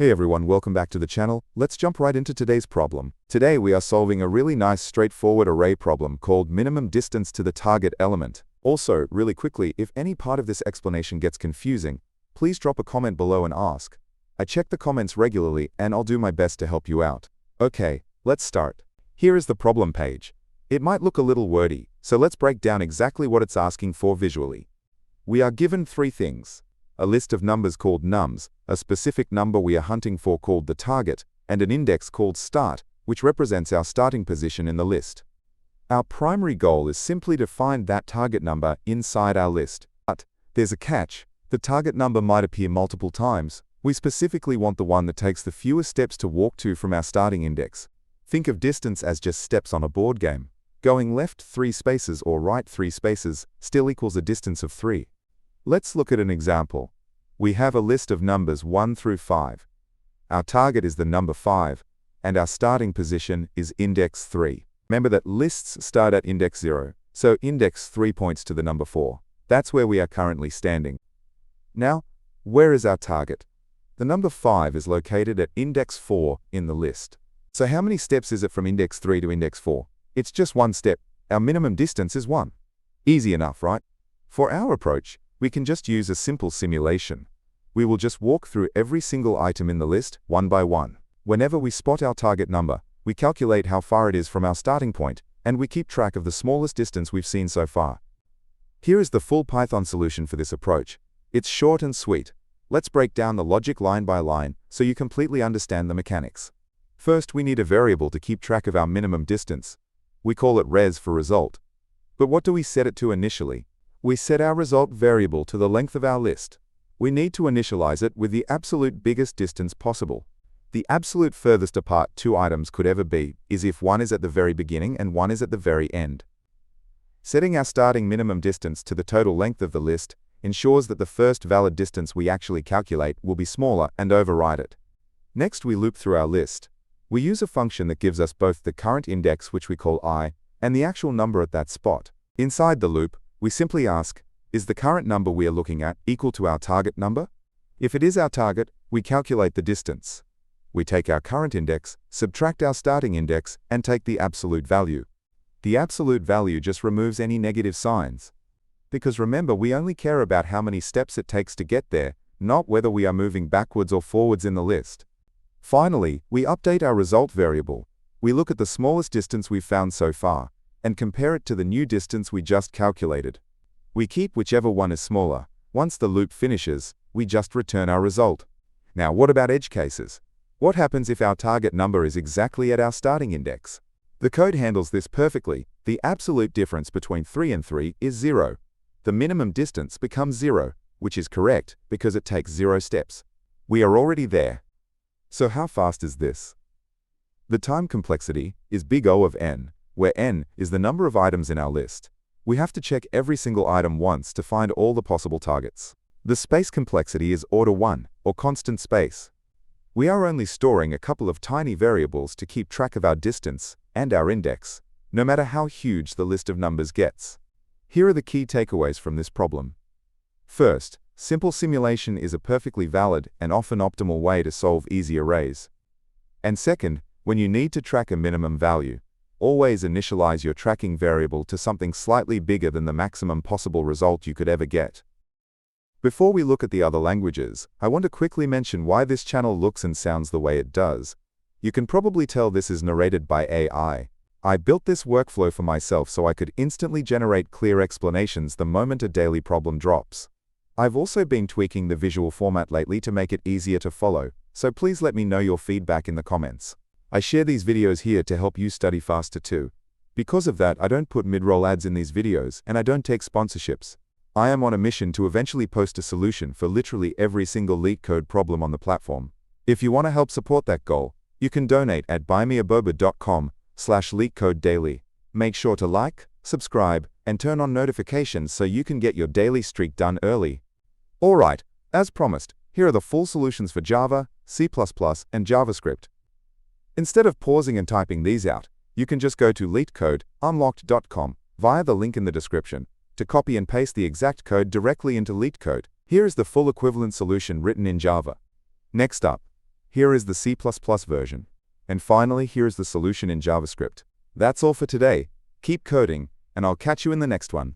Hey everyone, welcome back to the channel. Let's jump right into today's problem. Today we are solving a really nice straightforward array problem called minimum distance to the target element. Also, really quickly, if any part of this explanation gets confusing, please drop a comment below and ask. I check the comments regularly and I'll do my best to help you out. Okay, let's start. Here is the problem page. It might look a little wordy, so let's break down exactly what it's asking for visually. We are given three things: a list of numbers called nums, a specific number we are hunting for called the target, and an index called start, which represents our starting position in the list. Our primary goal is simply to find that target number inside our list. But there's a catch. The target number might appear multiple times. We specifically want the one that takes the fewest steps to walk to from our starting index. Think of distance as just steps on a board game. Going left 3 spaces or right 3 spaces still equals a distance of 3. Let's look at an example. We have a list of numbers 1 through 5. Our target is the number 5, and our starting position is index 3. Remember that lists start at index 0, so index 3 points to the number 4. That's where we are currently standing. Now, where is our target? The number 5 is located at index 4 in the list. So how many steps is it from index 3 to index 4? It's just one step. Our minimum distance is 1. Easy enough, right? For our approach, we can just use a simple simulation. We will just walk through every single item in the list, one by one. Whenever we spot our target number, we calculate how far it is from our starting point, and we keep track of the smallest distance we've seen so far. Here is the full Python solution for this approach. It's short and sweet. Let's break down the logic line by line so you completely understand the mechanics. First, we need a variable to keep track of our minimum distance. We call it res for result. But what do we set it to initially? We set our result variable to the length of our list. We need to initialize it with the absolute biggest distance possible. The absolute furthest apart two items could ever be is if one is at the very beginning and one is at the very end. Setting our starting minimum distance to the total length of the list ensures that the first valid distance we actually calculate will be smaller and override it. Next, we loop through our list. We use a function that gives us both the current index, which we call I, and the actual number at that spot. Inside the loop, we simply ask, is the current number we are looking at equal to our target number? If it is our target, we calculate the distance. We take our current index, subtract our starting index, and take the absolute value. The absolute value just removes any negative signs. Because remember, we only care about how many steps it takes to get there, not whether we are moving backwards or forwards in the list. Finally, we update our result variable. We look at the smallest distance we've found so far, and compare it to the new distance we just calculated. We keep whichever one is smaller. Once the loop finishes, we just return our result. Now, what about edge cases? What happens if our target number is exactly at our starting index? The code handles this perfectly. The absolute difference between 3 and 3 is 0. The minimum distance becomes 0, which is correct because it takes 0 steps. We are already there. So how fast is this? The time complexity is big O of n, where n is the number of items in our list. We have to check every single item once to find all the possible targets. The space complexity is order 1, or constant space. We are only storing a couple of tiny variables to keep track of our distance and our index, no matter how huge the list of numbers gets. Here are the key takeaways from this problem. First, simple simulation is a perfectly valid and often optimal way to solve easy arrays. And second, when you need to track a minimum value, always initialize your tracking variable to something slightly bigger than the maximum possible result you could ever get. Before we look at the other languages, I want to quickly mention why this channel looks and sounds the way it does. You can probably tell this is narrated by AI. I built this workflow for myself so I could instantly generate clear explanations the moment a daily problem drops. I've also been tweaking the visual format lately to make it easier to follow, so please let me know your feedback in the comments. I share these videos here to help you study faster too. Because of that, I don't put mid-roll ads in these videos and I don't take sponsorships. I am on a mission to eventually post a solution for literally every single Leetcode problem on the platform. If you want to help support that goal, you can donate at buymeaboba.com/LeetCodeDaily. Make sure to like, subscribe, and turn on notifications so you can get your daily streak done early. Alright, as promised, here are the full solutions for Java, C++, and JavaScript. Instead of pausing and typing these out, you can just go to leetcodeunlocked.com via the link in the description to copy and paste the exact code directly into Leetcode. Here is the full equivalent solution written in Java. Next up, Here is the C++ version. And finally, here is the solution in JavaScript. That's all for today. Keep coding, and I'll catch you in the next one.